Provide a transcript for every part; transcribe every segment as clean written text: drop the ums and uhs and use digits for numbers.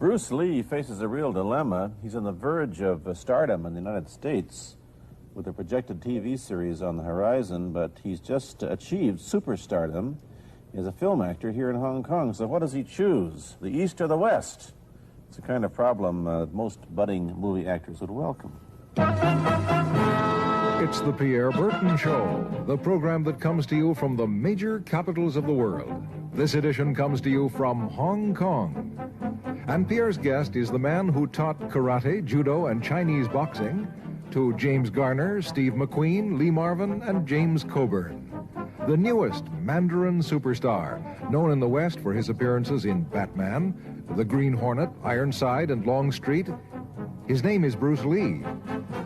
Bruce Lee faces a real dilemma. He's on the verge of stardom in the United States with a projected TV series on the horizon, but he's just achieved superstardom as a film actor here in Hong Kong. So what does he choose, the East or the West? It's a kind of problem most budding movie actors would welcome. It's the Pierre Burton Show, the program that comes to you from the major capitals of the world. This edition comes to you from Hong Kong. And Pierre's guest is the man who taught karate, judo, and Chinese boxing to James Garner, Steve McQueen, Lee Marvin, and James Coburn. The newest Mandarin superstar, known in the West for his appearances in Batman, The Green Hornet, Ironside, and Longstreet. His name is Bruce Lee,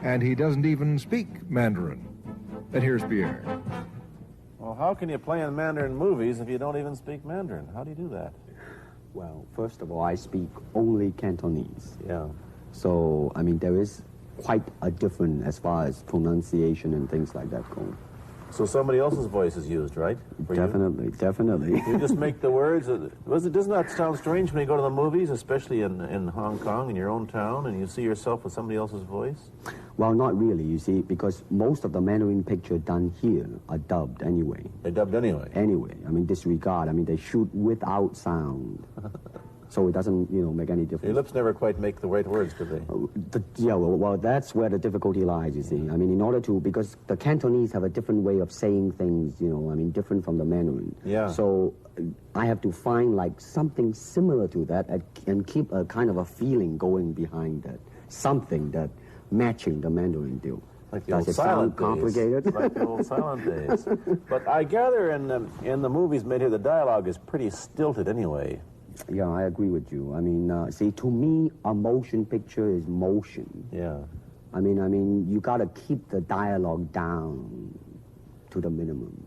and he doesn't even speak Mandarin. And here's Pierre. Well, how can you play in Mandarin movies if you don't even speak Mandarin? How do you do that? Well, first of all, I speak only Cantonese. Yeah. So, I mean, there is quite a difference as far as pronunciation and things like that go. So somebody else's voice is used, right? Definitely, definitely. You just make the words. Doesn't that sound strange when you go to the movies, especially in Hong Kong, in your own town, and you see yourself with somebody else's voice? Well, not really, you see, because most of the Mandarin pictures done here are dubbed anyway. They're dubbed anyway? Anyway. I mean, disregard. I mean, they shoot without sound. So it doesn't, you know, make any difference. Your lips never quite make the right words, do they? Yeah, well, that's where the difficulty lies, you see. I mean, in order to, because the Cantonese have a different way of saying things, you know, I mean, different from the Mandarin. Yeah. So I have to find, like, something similar to that and keep a kind of a feeling going behind that. Something that matching the Mandarin deal. Like the old silent days. Complicated? Like the old silent days. But I gather in the movies made here, the dialogue is pretty stilted anyway. Yeah, I agree with you. I mean, see, to me, a motion picture is motion. Yeah. I mean, you got to keep the dialogue down to the minimum.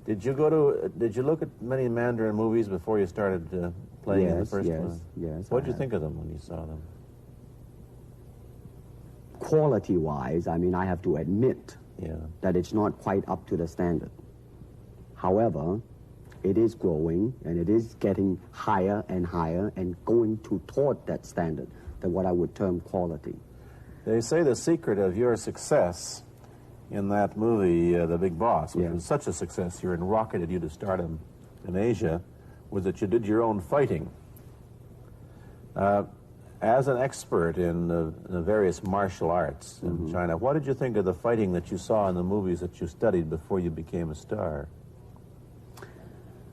Did you look at many Mandarin movies before you started playing in the first one? Yes. What did you think of them when you saw them? Quality-wise, I mean, I have to admit that it's not quite up to the standard. However, it is growing, and it is getting higher and going toward that standard, that what I would term quality. They say the secret of your success in that movie, The Big Boss, which was such a success, you rocketed you to stardom in Asia, was that you did your own fighting. As an expert in the various martial arts in China, what did you think of the fighting that you saw in the movies that you studied before you became a star?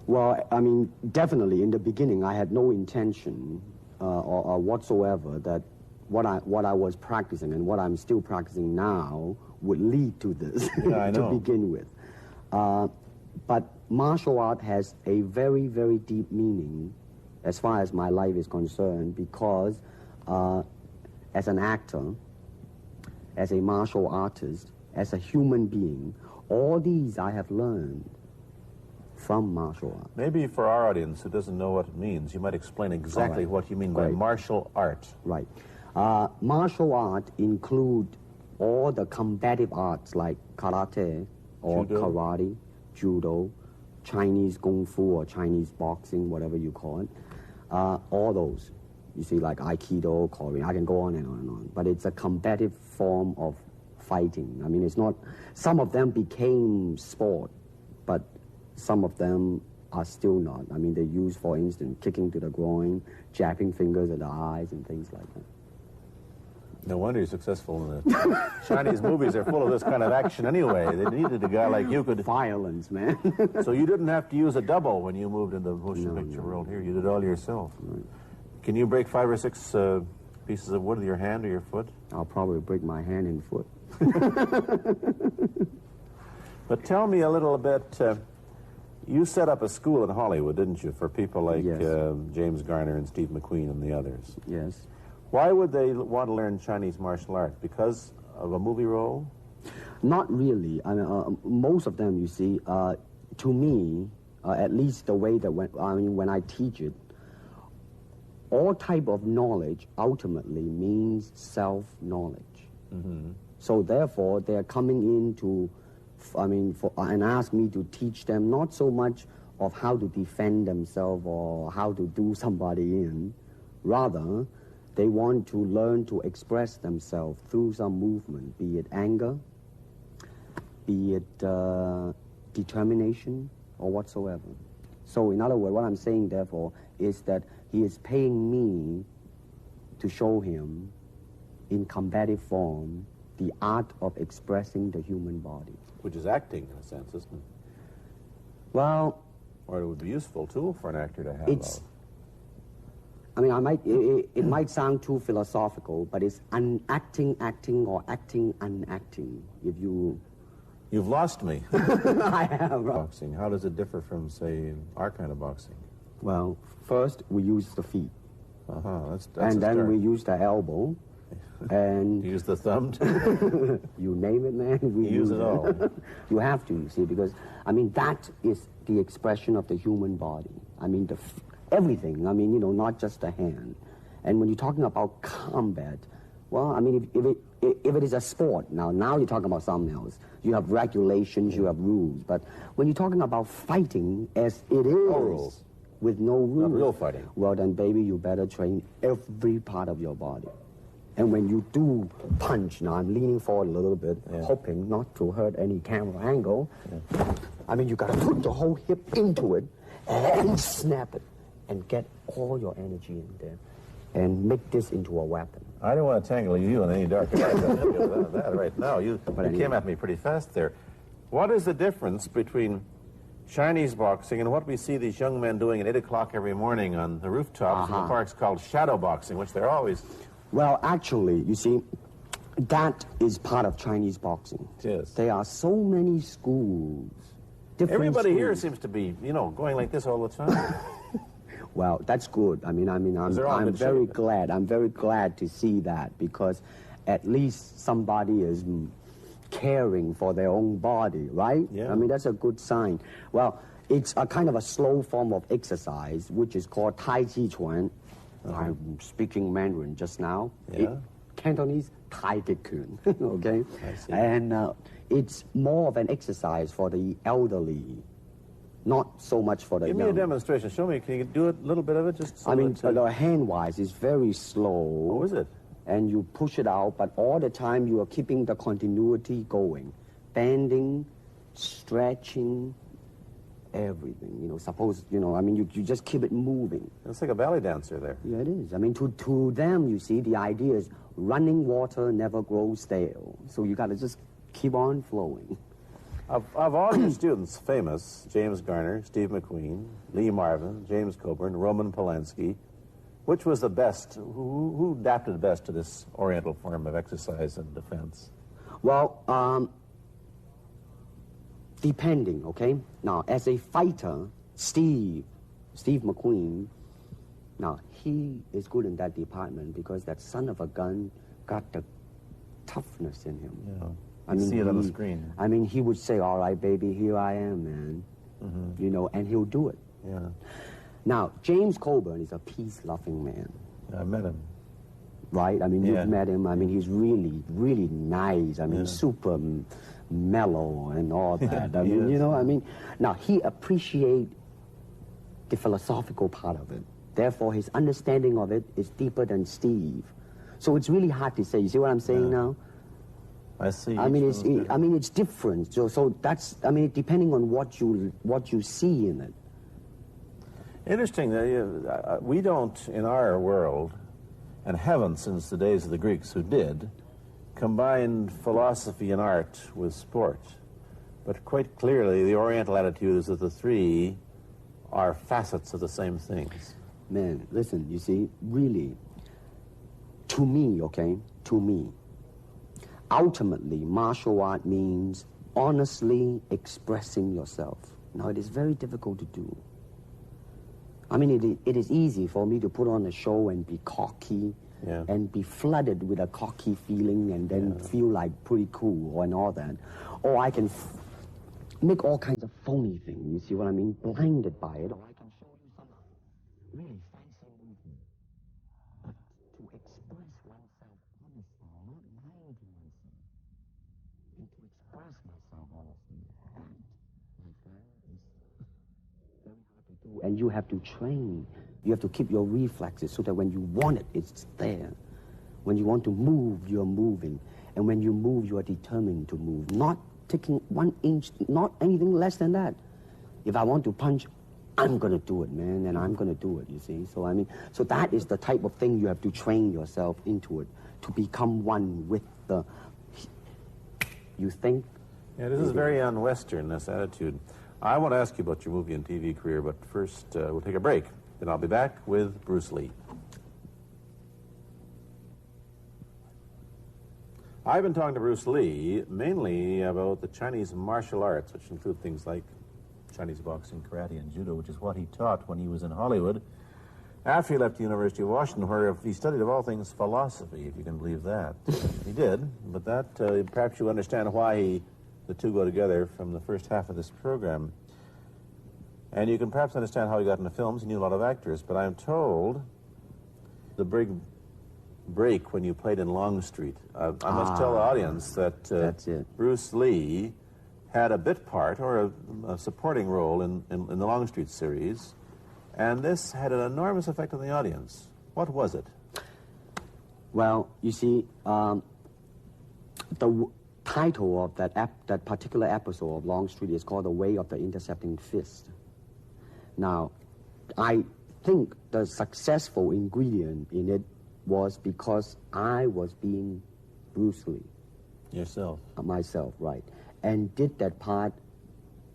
Well, I mean, definitely in the beginning, I had no intention or whatsoever that what I was practicing and what I'm still practicing now would lead to this to begin with. But martial art has a very, very deep meaning as far as my life is concerned, because as an actor, as a martial artist, as a human being, all these I have learned from martial art. Maybe for our audience who doesn't know what it means, you might explain exactly what you mean by martial art. Right. Martial art include all the combative arts like karate or karate, judo, Chinese kung fu or Chinese boxing, whatever you call it. All those. You see, like Aikido, Korean, I can go on and on and on. But it's a combative form of fighting. I mean, it's not, some of them became sport, but some of them are still not. I mean, they use, for instance, kicking to the groin, jabbing fingers at the eyes, and things like that. No wonder you're successful in the Chinese movies. Are full of this kind of action anyway. They needed a guy like you could... Violence, man. So you didn't have to use a double when you moved into the motion picture world here. You did it all yourself. Right. Can you break 5 or 6 pieces of wood with your hand or your foot? I'll probably break my hand and foot. But tell me a little bit... you set up a school in Hollywood, didn't you, for people like James Garner and Steve McQueen and the others? Yes. Why would they want to learn Chinese martial arts? Because of a movie role? Not really. I mean, most of them, you see, to me, at least the way that when I teach it, all type of knowledge ultimately means self-knowledge. So therefore, they're coming in to... and ask me to teach them not so much of how to defend themselves or how to do somebody in, Rather, they want to learn to express themselves through some movement, be it anger, be it determination, or whatsoever. So in other words, what I'm saying, therefore, is that he is paying me to show him in combative form the art of expressing the human body. Which is acting, in a sense, isn't it? Well... Or it would be a useful tool for an actor to have. It's... I mean, it might sound too philosophical, but it's unacting acting or acting unacting, if you... You've lost me. I have. Boxing, how does it differ from, say, our kind of boxing? Well, first we use the feet. That's and then we use the elbow. And use the thumb too? You name it, man. We use it all. You have to, you see, because, I mean, that is the expression of the human body. I mean, everything. I mean, you know, not just the hand. And when you're talking about combat, well, I mean, if it is a sport, now you're talking about something else. You have regulations, you have rules. But when you're talking about fighting as it is, no rules. With no rules. Not real fighting. Well, then, baby, you better train every part of your body. And when you do punch, now I'm leaning forward a little bit, hoping not to hurt any camera angle. I mean, you got to put the whole hip into it and snap it and get all your energy in there and make this into a weapon. I don't want to tangle you in any dark that right now. You came at me pretty fast there. What is the difference between Chinese boxing and what we see these young men doing at 8 o'clock every morning on the rooftops in the parks called shadow boxing, which they're always... Well, actually, you see, that is part of Chinese boxing. Yes. There are so many schools. Everybody schools. here seems to be, you know, going like this all the time. Well, that's good. I'm very glad. I'm very glad to see that, because at least somebody is caring for their own body, right? Yeah. I mean, that's a good sign. Well, it's a kind of a slow form of exercise, which is called Tai Chi Chuan. I'm speaking Mandarin just now. Yeah. Cantonese, Tai Chi Kune, okay? I see. And it's more of an exercise for the elderly, not so much for the young. Give me a demonstration. Show me. Can you do a little bit of it? Just so I mean, that, hand-wise, it's very slow. Oh, is it? And you push it out, but all the time you are keeping the continuity going. Bending, stretching, everything. You know, suppose, you know, I mean, you just keep it moving. It's like a ballet dancer there. Yeah, it is. I mean, to them, you see, the idea is running water never grows stale. So you got to just keep on flowing. Of all your students, famous, James Garner, Steve McQueen, Lee Marvin, James Coburn, Roman Polanski, which was the best? Who adapted best to this Oriental form of exercise and defense? Well, depending, okay? Now, as a fighter, Steve McQueen, now, he is good in that department because that son of a gun got the toughness in him. Yeah. I mean, see it on the screen. I mean, he would say, all right, baby, here I am, man. You know, and he'll do it. Yeah. Now, James Coburn is a peace-loving man. I met him. Right? I mean, you've met him. I mean, he's really, really nice. I mean, super mellow and all that. I mean, you know, I mean, now, he appreciates the philosophical part of it. Therefore, his understanding of it is deeper than Steve. So it's really hard to say. You see what I'm saying now? I see. I mean, it's different. So that's, I mean, depending on what you see in it. Interesting. We don't, in our world, and haven't since the days of the Greeks who did, combine philosophy and art with sport. But quite clearly, the Oriental attitude is that the three are facets of the same things. Man, listen, you see, really, to me, okay, to me, ultimately, martial art means honestly expressing yourself. Now, it is very difficult to do. I mean, it is easy for me to put on a show and be cocky and be flooded with a cocky feeling and then feel like pretty cool and all that. Or I can make all kinds of phony things, you see what I mean? Blinded by it. Or I can show you some really fancy movement. But to express oneself honestly, not lying to oneself, and to express myself honestly, that, my friend, is very hard to do. And you have to train You have to keep your reflexes so that when you want it, it's there. When you want to move, you're moving. And when you move, you are determined to move. Not taking 1 inch, not anything less than that. If I want to punch, I'm going to do it, man, and I'm going to do it, you see. So, I mean, so that is the type of thing you have to train yourself into it, to become one with the, you think. Yeah, this is very un-Western, this attitude. I want to ask you about your movie and TV career, but first we'll take a break. Then I'll be back with Bruce Lee. I've been talking to Bruce Lee mainly about the Chinese martial arts, which include things like Chinese boxing, karate, and judo, which is what he taught when he was in Hollywood. After he left the University of Washington, where he studied, of all things, philosophy, if you can believe that. He did, but that, perhaps you understand why the two go together from the first half of this program. And you can perhaps understand how he got into films. He knew a lot of actors, but I'm told the big break when you played in Longstreet. I must tell the audience that Bruce Lee had a bit part, or a supporting role in the Longstreet series, and this had an enormous effect on the audience. What was it? Well, you see, the title of that particular episode of Longstreet is called The Way of the Intercepting Fist. Now, I think the successful ingredient in it was because I was being Bruce Lee. Yourself. Myself, right. And did that part,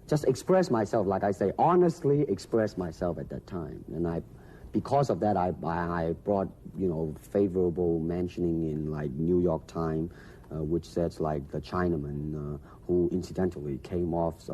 just express myself, like I say, honestly express myself at that time. And because of that, I brought, favorable mentioning in, like, New York Times, which says, like, the Chinaman, who incidentally came off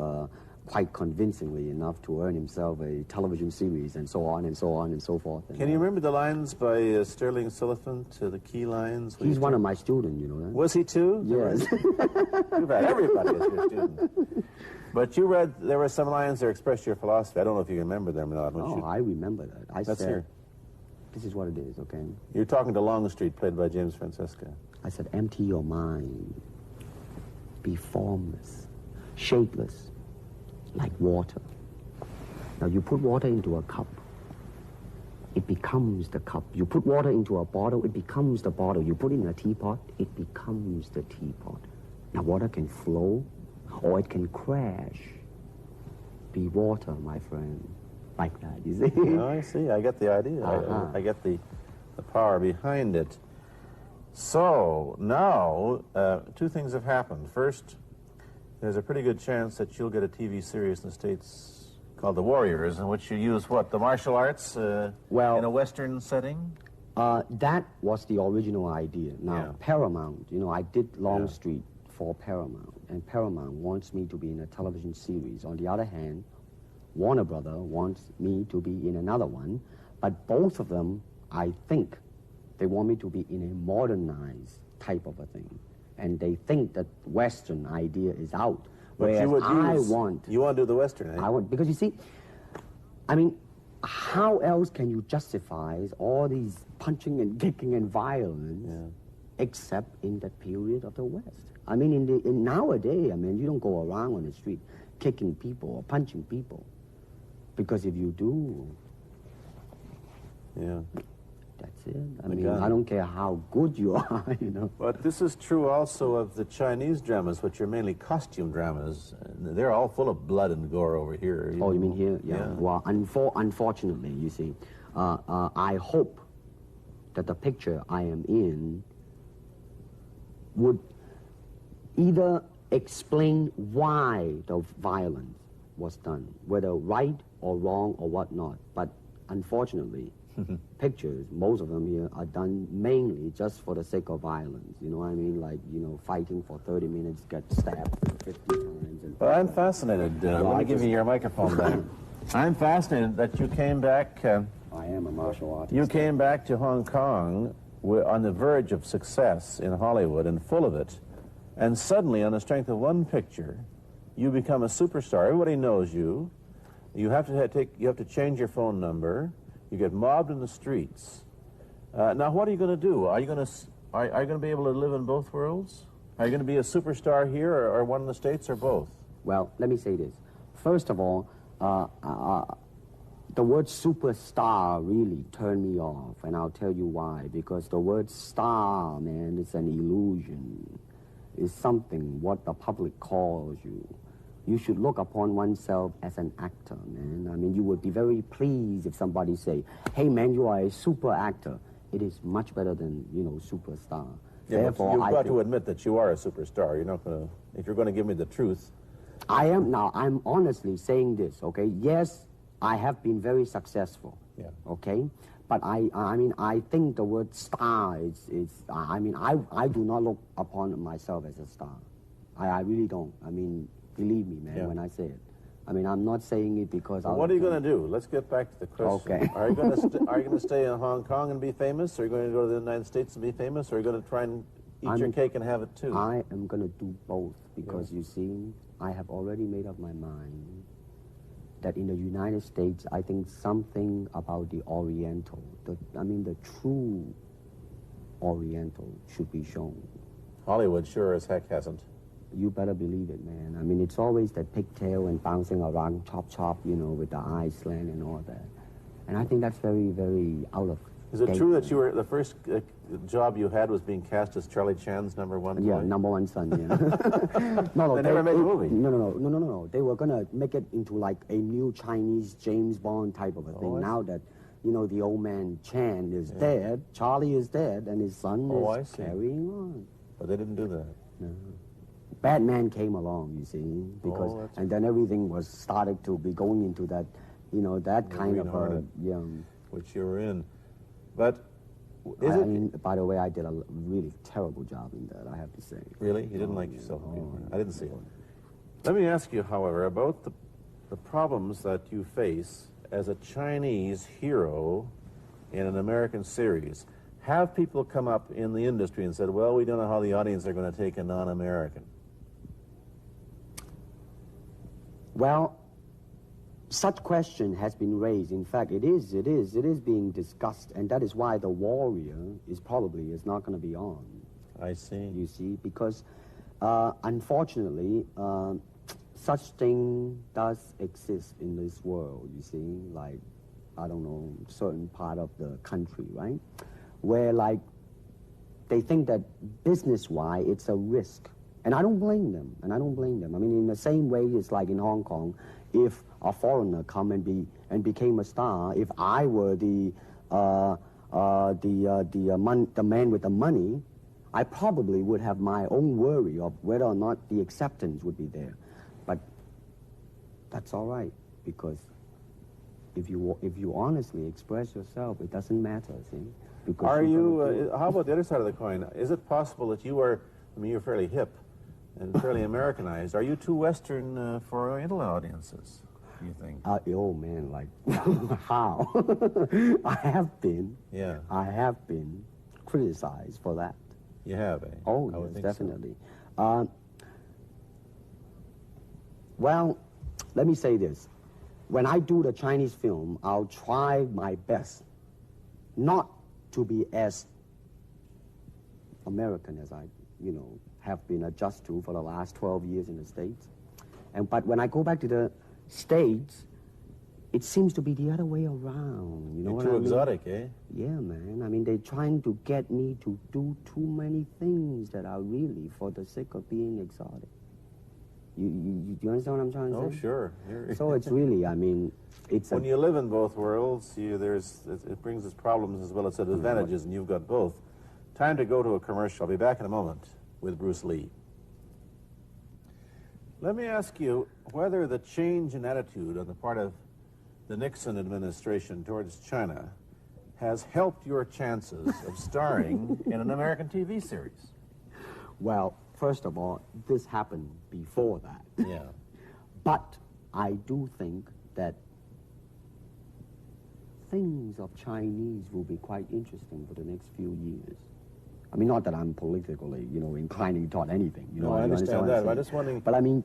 quite convincingly enough to earn himself a television series, and so on and so on and so forth. Can you remember the lines by Sterling Siliphant, the key lines? He's one of my students, you know that. Was he too? Yes. Too bad. Everybody is your student. But you read, there were some lines that expressed your philosophy. I don't know if you remember them or not. I remember that. Let's hear. This is what it is, okay? You're talking to Longstreet, played by James Francesca. I said, empty your mind. Be formless, shapeless, like water. Now, you put water into a cup, it becomes the cup. You put water into a bottle, it becomes the bottle. You put it in a teapot, it becomes the teapot. Now, water can flow, or it can crash. Be water, my friend. Like that, you see? Oh, I see. I get the idea. I get the power behind it. So, now, two things have happened. First, there's a pretty good chance that you'll get a TV series in the States called The Warriors, in which you use, what, the martial arts in a Western setting? That was the original idea. Now, Paramount, I did Longstreet for Paramount, and Paramount wants me to be in a television series. On the other hand, Warner Brother wants me to be in another one, but both of them, I think, they want me to be in a modernized type of a thing. And they think that Western idea is out. But whereas you want to do the Western, eh? I want, because you see, I mean, how else can you justify all these punching and kicking and violence except in that period of the West? I mean, in nowadays, I mean, you don't go around on the street kicking people or punching people. Because if you do, that's it. I mean, I don't care how good you are, But this is true also of the Chinese dramas, which are mainly costume dramas. They're all full of blood and gore over here. You mean here? Yeah. Well, unfortunately, you see, I hope that the picture I am in would either explain why the violence was done, whether right or wrong or whatnot. But unfortunately, pictures, most of them here, are done mainly just for the sake of violence. You know what I mean? Like, fighting for 30 minutes, get stabbed 50 times. Well, I'm fascinated. Let me give you your microphone back. I'm fascinated that you came back. I am a martial artist. You came back to Hong Kong on the verge of success in Hollywood and full of it. And suddenly, on the strength of one picture, you become a superstar. Everybody knows you. You have to change your phone number. You get mobbed in the streets. Now, what are you going to do? Are you going to be able to live in both worlds? Are you going to be a superstar here, or one in the States, or both? Well, let me say this. First of all, The word superstar really turned me off, and I'll tell you why. Because the word star, man, is an illusion. It's something what the public calls you. You should look upon oneself as an actor, man. I mean, you would be very pleased if somebody say, hey, man, you are a super actor. It is much better than, you know, superstar. Yeah, Therefore, you've got to admit that you are a superstar. You're not going to, if you're going to give me the truth. I am now, I'm honestly saying this, okay? Yes, I have been very successful, yeah. Okay? But I mean, I think the word star I do not look upon myself as a star. I really don't. I mean, believe me, man, when I say it. I mean, I'm not saying it because I... What are you going to do? Let's get back to the question. Okay. Are you going to stay in Hong Kong and be famous? Or are you going to go to the United States and be famous? Or are you going to try and eat your cake and have it too? I am going to do both because, you see, I have already made up my mind that in the United States, I think something about the Oriental, the true Oriental should be shown. Hollywood sure as heck hasn't. You better believe it, man. I mean, it's always that pigtail and bouncing around, chop, you know, with the eyes slant and all that. And I think that's very, very out of Is it date, true that man. you were, the first job you had was being cast as Charlie Chan's #1 boy? Yeah, #1 son, yeah. No, They never made a movie. No. They were going to make it into like a new Chinese James Bond type of a thing. Now that, you know, the old man Chan is dead, Charlie is dead, and his son is carrying on. But they didn't do that. No. Batman came along, you see, because, and then everything was started to be going into that, you know, that kind of a, which you were in. But I mean, by the way, I did a really terrible job in that, I have to say. Really? You didn't like yourself? I didn't see it. Let me ask you, however, about the problems that you face as a Chinese hero in an American series. Have people come up in the industry and said, well, we don't know how the audience are going to take a non-American? Well, such question has been raised. In fact, it is being discussed, and that is why The Warrior is not going to be on. I see. You see, because unfortunately, such thing does exist in this world, you see, like, I don't know, certain part of the country, right? Where, like, they think that business-wise, it's a risk. And I don't blame them, I mean, in the same way, it's like in Hong Kong, if a foreigner come and became a star, if I were the man with the money, I probably would have my own worry of whether or not the acceptance would be there. But that's all right, because if you honestly express yourself, it doesn't matter, see? Because are you, how about the other side of the coin? Is it possible that you are, I mean, you're fairly hip and fairly Americanized. Are you too Western for Oriental audiences, do you think? Oh, man, like, how? I have been criticized for that. You have, eh? Oh, yes, definitely. So. Well, let me say this. When I do the Chinese film, I'll try my best not to be as American as I, you know, have been adjusted to for the last 12 years in the States. But when I go back to the States, it seems to be the other way around. You know what I mean? You're too exotic, eh? Yeah, man. I mean, they're trying to get me to do too many things that are really for the sake of being exotic. You understand what I'm trying to say? Oh, sure. So it's really, I mean, it's when you live in both worlds, it brings its problems as well as its advantages, and you've got both. Time to go to a commercial. I'll be back in a moment with Bruce Lee. Let me ask you whether the change in attitude on the part of the Nixon administration towards China has helped your chances of starring in an American TV series. Well, first of all, this happened before that. Yeah. But I do think that things of Chinese will be quite interesting for the next few years. I mean, not that I'm politically, you know, inclining toward anything. You know, I understand that. I'm just wondering. But I mean,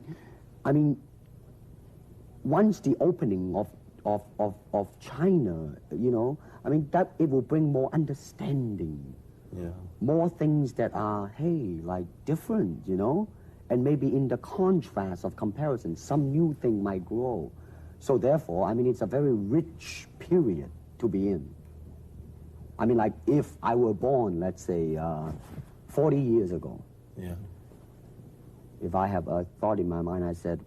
once the opening of China, you know, I mean, that it will bring more understanding. Yeah. More things that are, hey, like different, you know? And maybe in the contrast of comparison, some new thing might grow. So therefore, I mean, it's a very rich period to be in. I mean, like, if I were born, let's say, 40 years ago, Yeah. if I have a thought in my mind, I said,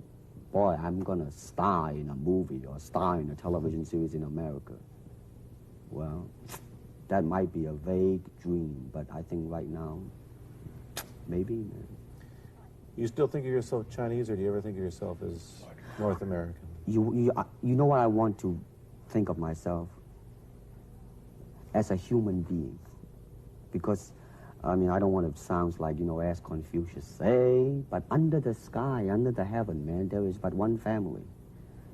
boy, I'm going to star in a movie or star in a television series in America. Well, that might be a vague dream, but I think right now, maybe, man. You still think of yourself Chinese, or do you ever think of yourself as North American? You know what I want to think of myself? As a human being. Because, I mean, I don't want to sound like, you know, as Confucius say, but under the sky, under the heaven, man, there is but one family.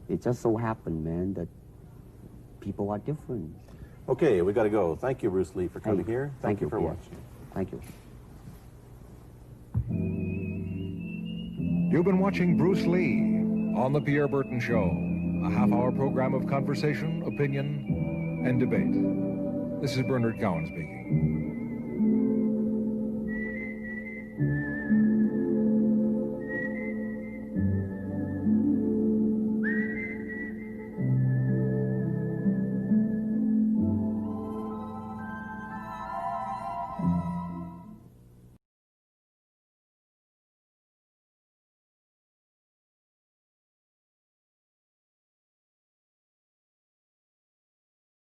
It just so happened, man, that people are different. Okay, we got to go. Thank you, Bruce Lee, for coming here. Thank you for Pierre. watching. Thank you. You've been watching Bruce Lee on The Pierre Burton Show, a half-hour program of conversation, opinion, and debate. This is Bernard Cowan speaking.